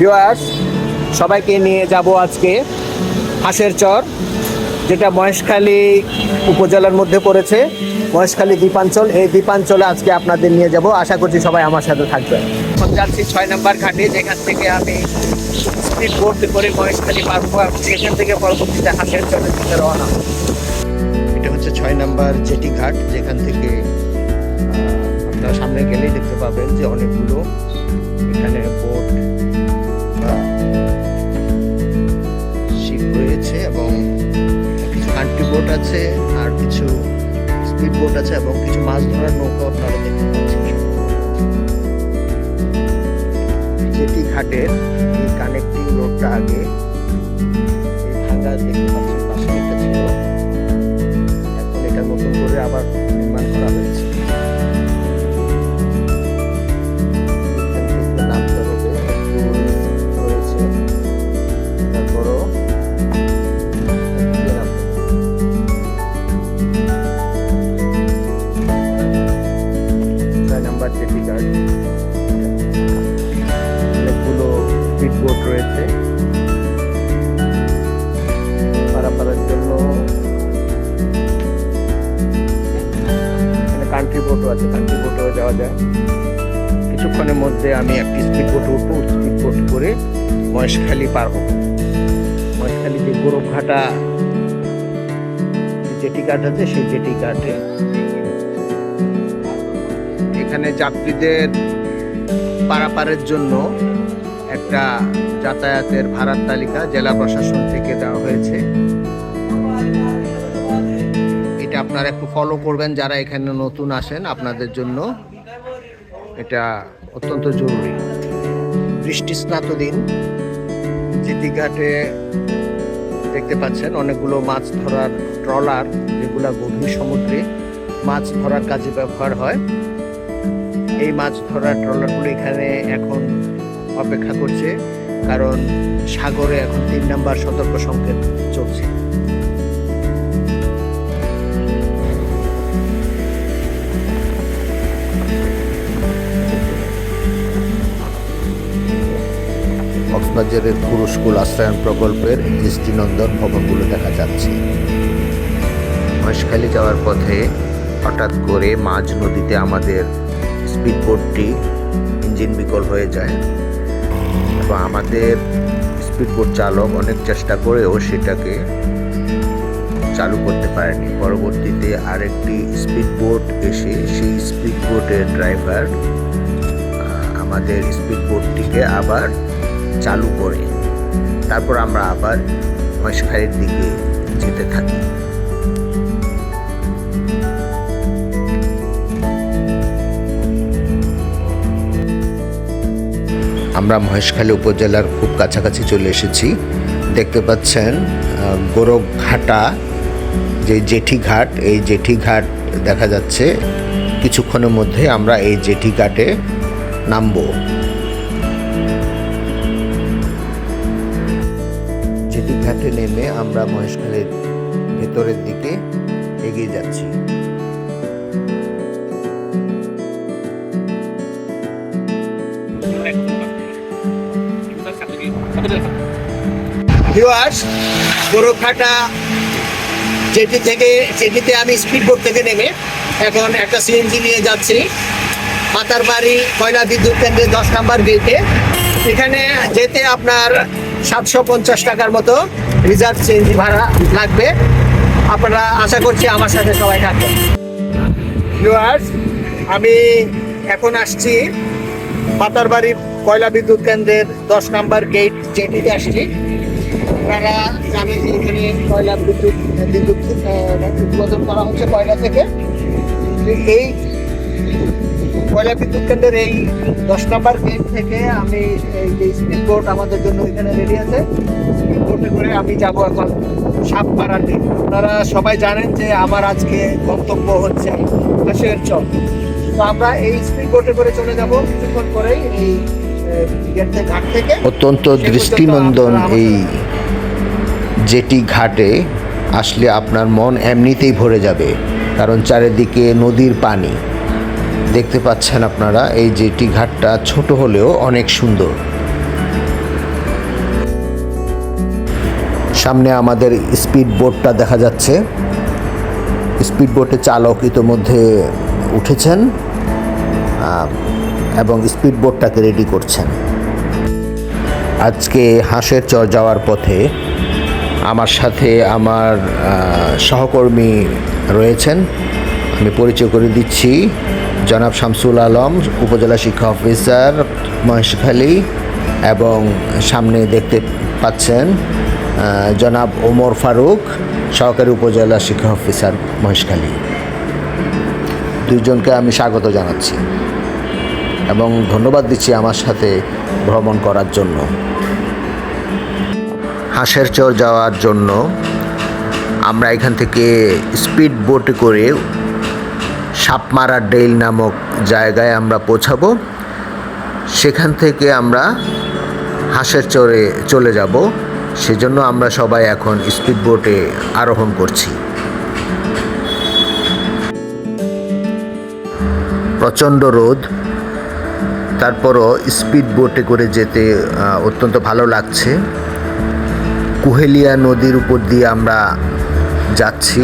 Viewers, সবাইকে নিয়ে যাব আজকে হাঁসের চর, যেটা মহেশখালী উপজেলার মধ্যে পড়েছে। মহেশখালী দ্বীপাঞ্চল, এই দ্বীপাঞ্চলে আজকে আপনাদের নিয়ে যাব। আশা করছি সবাই আমার সাথে থাকবেন। এখন যাচ্ছি 6 নম্বর ঘাটে, যেখান থেকে আমি স্পিড বোট করে মহেশখালী পার হবো। সেখান থেকে পরবর্তীতে হাঁসের চরের দিকে রওনা হবো। এটা হচ্ছে 6 নম্বর জেটি ঘাট, যেখান থেকে আপনারা সামনে গেলেই দেখতে পাবেন যে অনেকগুলো এখানে বোট বা শিপ রয়েছে এবং কিছু কান্ট্রি বোট আছে, আর কিছু স্পিড বোট আছে এবং কিছু মাছ ধরার নৌকা আপনারা দেখতে পাচ্ছেন। জেটি ঘাটের এই কানেক্টিং রোডটা আগে এই ভাঙ্গা দেখতে পাচ্ছেন, পাশে একটা ছিল, এখন এটা নতুন করে আবার নির্মাণ করা হয়েছে। অনেকগুলো স্পিড বোট রয়েছে পারাপারের জন্য। কান্ট্রি বোটও আছে, কান্ট্রি বোটেও যাওয়া যায়। কিছুক্ষণের মধ্যে আমি একটি স্পিড বোটে উঠবো, স্পিড বোট করে মহেশখালী পার হব। মহেশখালী যে গোরখঘাটা জেটি ঘাট আছে, সেই জেটি ঘাটে এখানে যাত্রীদের পারাপারের জন্য একটা যাতায়াতের ভাড়ার তালিকা জেলা প্রশাসন থেকে দেওয়া হয়েছে। এটা আপনারা একটু ফলো করবেন যারা এখানে নতুন আসেন, আপনাদের জন্য এটা অত্যন্ত জরুরি। বৃষ্টি স্নাত দিন, জেটি ঘাটে দেখতে পাচ্ছেন অনেকগুলো মাছ ধরার ট্রলার, যেগুলো গভীর সমুদ্রে মাছ ধরার কাজে ব্যবহার হয়। এই মাছ ধরার ট্রলারগুলো এখানে এখন অপেক্ষা করছে, কারণ সাগরে এখন 3 নম্বর সতর্ক সংকেত চলছে। কক্সবাজারের পুরস্কুল আশ্রয়ন প্রকল্পের দৃষ্টিনন্দন ভবনগুলো দেখা যাচ্ছে। মহেশখালী যাওয়ার পথে হঠাৎ করে মাঝ নদীতে আমাদের স্পিড বোটটি ইঞ্জিন বিকল হয়ে যায় এবং আমাদের স্পিড বোট চালক অনেক চেষ্টা করেও সেটাকে চালু করতে পারেনি। পরবর্তীতে আরেকটি স্পিড বোট এসে সেই স্পিড বোটের ড্রাইভার আমাদের স্পিড বোটটিকে আবার চালু করে তারপর আমরা আবার মহেশখালীর দিকে যেতে থাকি। আমরা মহেশখালী উপজেলার খুব কাছাকাছি চলে এসেছি। দেখতে পাচ্ছেন গোরখঘাটা যে জেটি ঘাট, এই জেটি ঘাট দেখা যাচ্ছে। কিছুক্ষণের মধ্যে আমরা এই জেটি ঘাটে নামব। জেটি ঘাটে নেমে আমরা মহেশখালীর ভেতরের দিকে এগিয়ে যাচ্ছি। ভিউয়ার্স, গোরখঘাটা জেটিতে আমি স্পিড বোট থেকে নেমে এখন একটা সিএনজি নিয়ে যাচ্ছি পাতারবাড়ি কয়লা বিদ্যুৎ কেন্দ্রের 10 নম্বর গেটে। এখানে যেতে আপনার 750 টাকার মতো রিজার্ভ সিএনজি ভাড়া লাগবে। আপনারা আশা করছি আমার সাথে সবাই থাকবেন। ভিউয়ার্স, আমি এখন আসছি পাতারবাড়ি কয়লা বিদ্যুৎ কেন্দ্রের 10 নম্বর গেট জেটিতে আসছি। আপনারা জানেন যে এখানে কয়লা বিদ্যুৎ উৎপাদন করা হচ্ছে কয়লা থেকে। এই কয়লা বিদ্যুৎ কেন্দ্রের এই 10 নম্বর গেট থেকে আমি এই স্পিড বোট আমাদের জন্য এখানে রেডি আছে। স্পিড বোটে করে আমি যাব এখন সাপপাড়াতে। আপনারা সবাই জানেন যে আমার আজকে গন্তব্য হচ্ছে হাঁসের চর। তো আমরা এই স্পিড বোটে করে চলে যাব কিছুক্ষণ পরেই এই ঘাট থেকে। অত্যন্ত দৃষ্টিনন্দন এই জেটি ঘাটে আসলে আপনার মন এমনিতেই ভরে যাবে, কারণ চারিদিকে নদীর পানি দেখতে পাচ্ছেন আপনারা। এই জেটি ঘাটটা ছোট হলেও অনেক সুন্দর। সামনে আমাদের স্পিড বোটটা দেখা যাচ্ছে। স্পিড বোটে চালক ইতোমধ্যে উঠেছেন এবং স্পিড বোটটাকে রেডি করছেন। আজকে হাঁসের চর যাওয়ার পথে আমার সাথে আমার সহকর্মী রয়েছেন। আমি পরিচয় করে দিচ্ছি, জনাব শামসুল আলম, উপজেলা শিক্ষা অফিসার মহেশখালী, এবং সামনে দেখতে পাচ্ছেন জনাব ওমর ফারুক, সহকারী উপজেলা শিক্ষা অফিসার মহেশখালী। দুইজনকে আমি স্বাগত জানাচ্ছি এবং ধন্যবাদ দিচ্ছি আমার সাথে ভ্রমণ করার জন্য। হাঁসের চর যাওয়ার জন্য আমরা এখান থেকে স্পিড বোটে করে সাপমারা ডেইল নামক জায়গায় আমরা পৌঁছাবো। সেখান থেকে আমরা হাঁসের চরে চলে যাব। সেজন্য আমরা সবাই এখন স্পিড বোটে আরোহণ করছি। প্রচণ্ড রোদ, তারপরও স্পিড বোটে করে যেতে অত্যন্ত ভালো লাগছে। কুহেলিয়া নদীর উপর দিয়ে আমরা যাচ্ছি।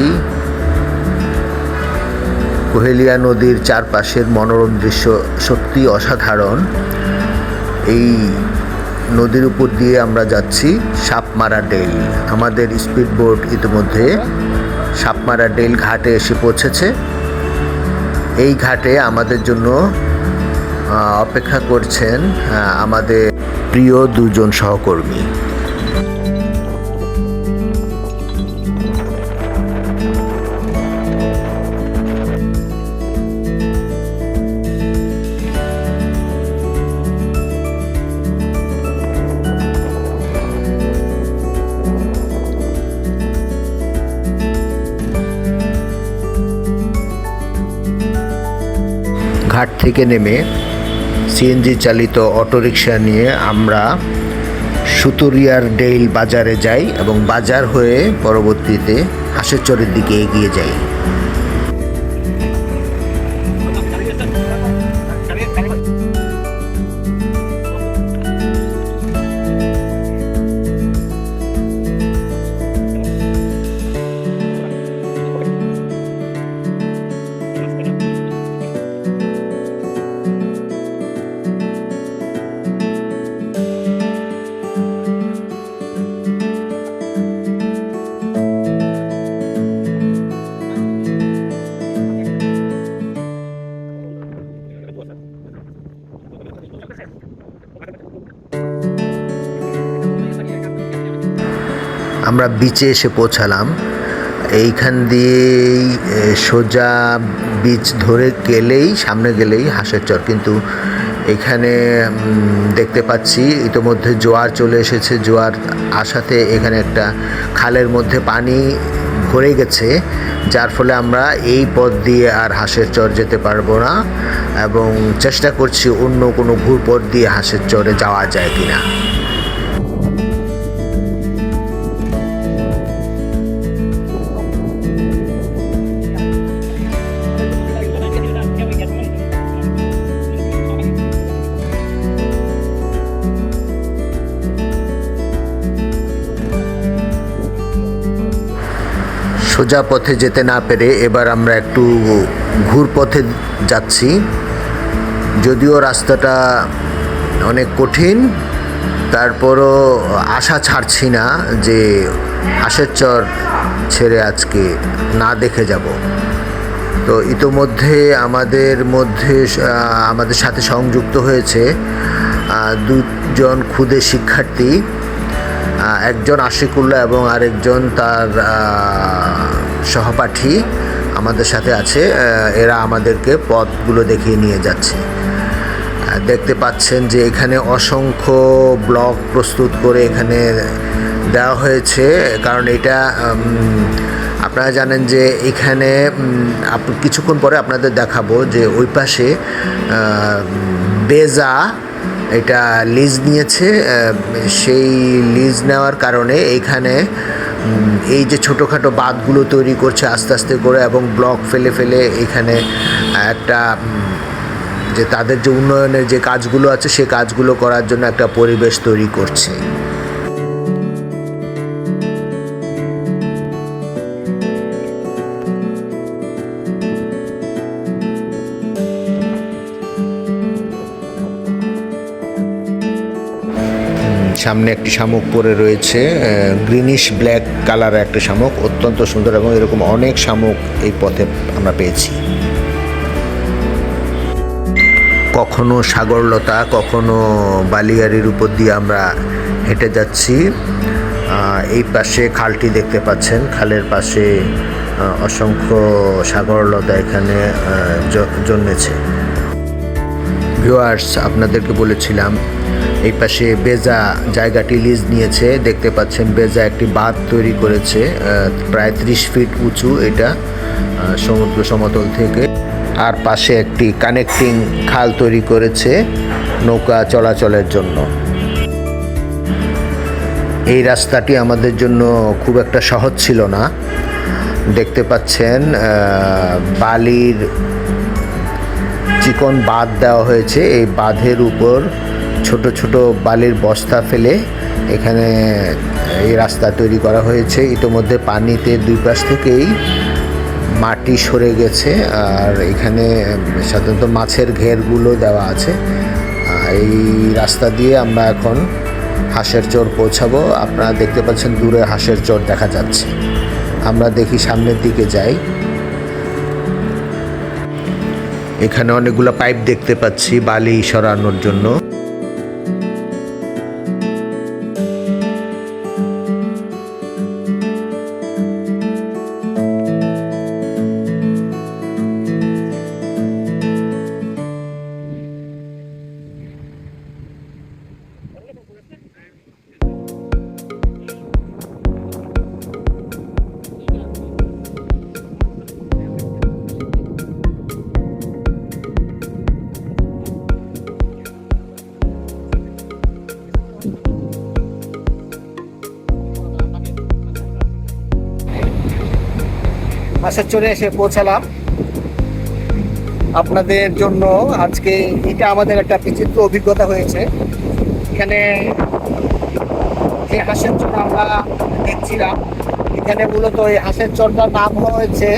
কুহেলিয়া নদীর চারপাশের মনোরম দৃশ্য সত্যি অসাধারণ। এই নদীর উপর দিয়ে আমরা যাচ্ছি সাপমারা ডেইল। আমাদের স্পিড বোট ইতিমধ্যে সাপমারা ডেইল ঘাটে এসে পৌঁছেছে। এই ঘাটে আমাদের জন্য অপেক্ষা করছেন আমাদের প্রিয় দুজন সহকর্মী। ঘাট থেকে নেমে সিএনজি চালিত অটোরিকশা নিয়ে আমরা সুতুরিয়ার ডেইল বাজারে যাই এবং বাজার হয়ে পরবর্তীতে হাঁসের চরের দিকে এগিয়ে যাই। আমরা বিচে এসে পৌঁছালাম। এইখান দিয়েই সোজা বিচ ধরে গেলেই, সামনে গেলেই হাঁসের চর। কিন্তু এখানে দেখতে পাচ্ছি ইতোমধ্যে জোয়ার চলে এসেছে। জোয়ার আসাতে এখানে একটা খালের মধ্যে পানি ভরে গেছে, যার ফলে আমরা এই পথ দিয়ে আর হাঁসের চর যেতে পারবো না এবং চেষ্টা করছি অন্য কোনো ঘুরপথ দিয়ে হাঁসের চরে যাওয়া যায় কিনা। সোজা পথে যেতে না পেরে এবার আমরা একটু ঘুরপথে যাচ্ছি। যদিও রাস্তাটা অনেক কঠিন, তারপরও আশা ছাড়ছি না যে হাঁসের চর ছেড়ে আজকে না দেখে যাব। তো ইতোমধ্যে আমাদের সাথে সংযুক্ত হয়েছে দুজন ক্ষুদে শিক্ষার্থী, একজন আশিকুল্লাহ এবং আরেকজন তার সহপাঠী আমাদের সাথে আছে। এরা আমাদেরকে পথগুলো দেখিয়ে নিয়ে যাচ্ছে। দেখতে পাচ্ছেন যে এখানে অসংখ্য ব্লগ প্রস্তুত করে এখানে দেওয়া হয়েছে, কারণ এটা আপনারা জানেন যে এখানে কিছুক্ষণ পরে আপনাদের দেখাবো যে ওই পাশে বেজা এটা লিজ নিয়েছে। সেই লিজ নেওয়ার কারণে এইখানে এই যে ছোটোখাটো বাঁধগুলো তৈরি করছে আস্তে আস্তে করে এবং ব্লক ফেলে ফেলে এখানে একটা যে তাদের যে উন্নয়নের যে কাজগুলো আছে সে কাজগুলো করার জন্য একটা পরিবেশ তৈরি করছে। সামনে একটি শামুক পরে রয়েছে, গ্রিনিশ ব্ল্যাক কালারের একটা শামুক, অত্যন্ত সুন্দর, এবং এরকম অনেক শামুক এই পথে আমরা পেয়েছি। কখনো সাগরলতা, কখনো বালিয়াড়ির উপর দিয়ে আমরা হেঁটে যাচ্ছি। এই পাশে খালটি দেখতে পাচ্ছেন, খালের পাশে অসংখ্য সাগরলতা এখানে জন্মেছে। ভিউয়ার্স, আপনাদেরকে বলেছিলাম এই পাশে বেজা জায়গাটি লিজ নিয়েছে। দেখতে পাচ্ছেন বেজা একটি বাঁধ তৈরি করেছে, প্রায় 30 ফিট উঁচু এটা সমুদ্র সমতল থেকে। আর পাশে একটি কানেক্টিং খাল তৈরি করেছে নৌকা চলাচলের জন্য। এই রাস্তাটি আমাদের জন্য খুব একটা সহজ ছিল না। দেখতে পাচ্ছেন বালির চিকন বাঁধ দেওয়া হয়েছে, এই বাঁধের উপর ছোট ছোট বালির বস্তা ফেলে এখানে এই রাস্তা তৈরি করা হয়েছে। ইতোমধ্যে পানিতে দুই পাশ থেকেই মাটি সরে গেছে, আর এখানে সাধারণত মাছের ঘেরগুলো দেওয়া আছে। এই রাস্তা দিয়ে আমরা এখন হাঁসের চর পৌঁছাবো। আপনারা দেখতে পাচ্ছেন দূরে হাঁসের চর দেখা যাচ্ছে। আমরা দেখি সামনের দিকে যাই। এখানে অনেকগুলো পাইপ দেখতে পাচ্ছি বালি সরানোর জন্য। হাঁসের চরে এসে পৌঁছালাম। আপনাদের জন্য আজকে এটা আমাদের একটা বিচিত্র অভিজ্ঞতা হয়েছে। এখানে যে হাঁসের চর আমরা দেখছিলাম, এখানে মূলত এই হাঁসের চরটার নাম হয়েছে,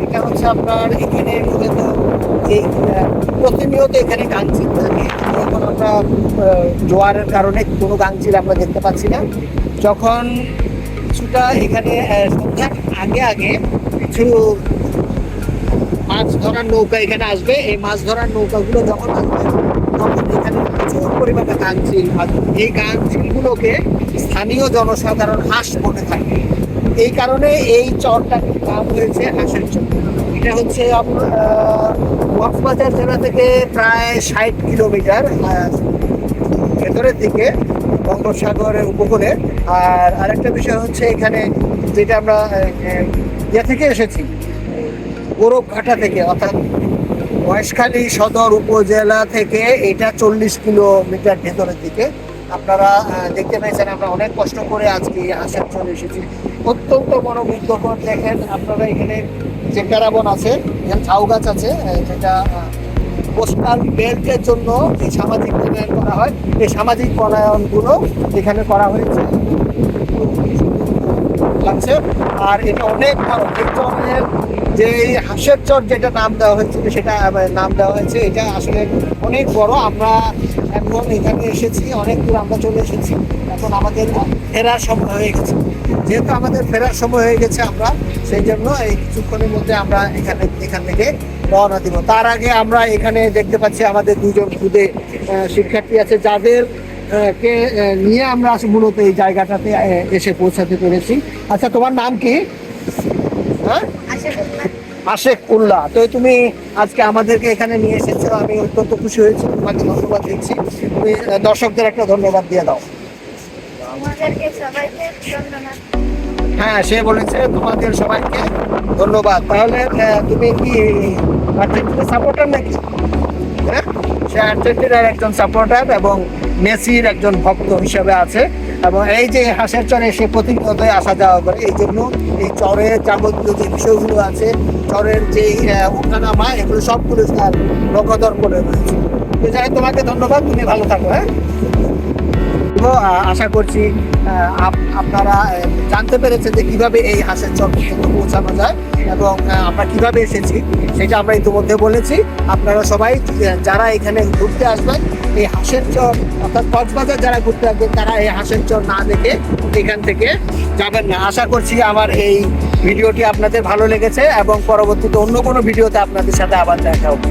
এটা হচ্ছে আপনার এখানে মূলত এই প্রতিনিয়ত এখানে গাংচিল থাকে। এখন আমরা জোয়ারের কারণে কোনো গাংচিল আমরা দেখতে পাচ্ছি না। যখন কিছুটা এখানে সন্ধ্যার আগে আগে কিছু মাছ ধরার নৌকা এখানে আসবে। এই মাছ ধরার নৌকাগুলো যখন আসবে তখন এখানে প্রচুর পরিমাণে গাংচিল, আর এই গাংচিলগুলোকে স্থানীয় জনসাধারণ হাঁস মনে থাকে। এই কারণে এই চরটার নাম হয়েছে হাঁসের চর। এটা হচ্ছে কক্সবাজার জেলা থেকে প্রায় 60 কিলোমিটার ভেতরের দিকে, বঙ্গোপসাগরের উপকূলে। আর আরেকটা বিষয় হচ্ছে এখানে যেটা আমরা থেকে এসেছি, গোরখঘাটা থেকে, অর্থাৎ মহেশখালী সদর উপজেলা থেকে এটা 40 কিলোমিটার ভেতরের দিকে। আপনারা দেখতে পেয়েছেন আমরা অনেক কষ্ট করে আজকে আসার চলে এসেছি। অত্যন্ত মনোমুগ্ধকর। দেখেন আপনারা এখানে যে প্যারাবন আছে, এখানে ঝাউ গাছ আছে, যেটা কোস্টাল বেল্টের জন্য যে সামাজিক বনায়ন করা হয়, এই সামাজিক বনায়নগুলো এখানে করা হয়েছে লাগছে। আর এটা অনেক বড়। এই চরের যে হাঁসের চর যেটা নাম দেওয়া হয়েছে, সেটা নাম দেওয়া হয়েছে, এটা আসলে অনেক বড়। আমরা এখন এখানে এসেছি, অনেক দূর আমরা চলে এসেছি। এখন আমাদের ফেরার সময় হয়ে গেছে। যেহেতু আমাদের ফেরার সময় হয়ে গেছে, আমরা সেই জন্য এই কিছুক্ষণের মধ্যে আমরা এখান থেকে রওনা দিব। তার আগে আমরা এখানে দেখতে পাচ্ছি আমাদের দুজন খুদে শিক্ষার্থী আছে, যাদের কে নিয়ে আমরা মূলত এই জায়গাটাতে এসে পৌঁছাতে পেরেছি। আচ্ছা, তোমার নাম কি? হ্যাঁ, আশেক উল্লাহ। তো তুমি আজকে আমাদেরকে এখানে নিয়ে এসেছো, আমি অত্যন্ত খুশি হয়েছি। তোমাকে ধন্যবাদ দিচ্ছি। তুমি দর্শকদের একটা ধন্যবাদ দিয়ে দাও। হ্যাঁ, সে বলেছে তোমাদের সবাইকে ধন্যবাদ। তাহলে তুমি কি আর্জেন্টিনার সাপোর্টার নাকি? হ্যাঁ, সে আর্জেন্টিনার একজন সাপোর্টার এবং মেসির একজন ভক্ত হিসেবে আছে। এবং এই যে হাঁসের চরে সে প্রতিনিয়ত আসা যাওয়া করে, এই জন্য এই চরের যাবতীয় যে বিষয়গুলো আছে, চরের যে উঠানামা, এগুলো সবগুলো তার নখদর করে রয়েছে। তো যাই, তোমাকে ধন্যবাদ, তুমি ভালো থাকো। হ্যাঁ, আশা করছি আপনারা জানতে পেরেছেন যে কিভাবে এই হাঁসের চর পর্যন্ত পৌঁছানো যায় এবং আমরা কিভাবে এসেছি সেটা আমরা ইতিমধ্যে বলেছি। আপনারা সবাই যারা এখানে ঘুরতে আসবেন এই হাঁসের চর অর্থাৎ কক্সবাজার যারা ঘুরতে আসবেন তারা এই হাঁসের চর না দেখে এখান থেকে যাবেন না। আশা করছি আমার এই ভিডিওটি আপনাদের ভালো লেগেছে এবং পরবর্তীতে অন্য কোনো ভিডিওতে আপনাদের সাথে আবার দেখা হবে।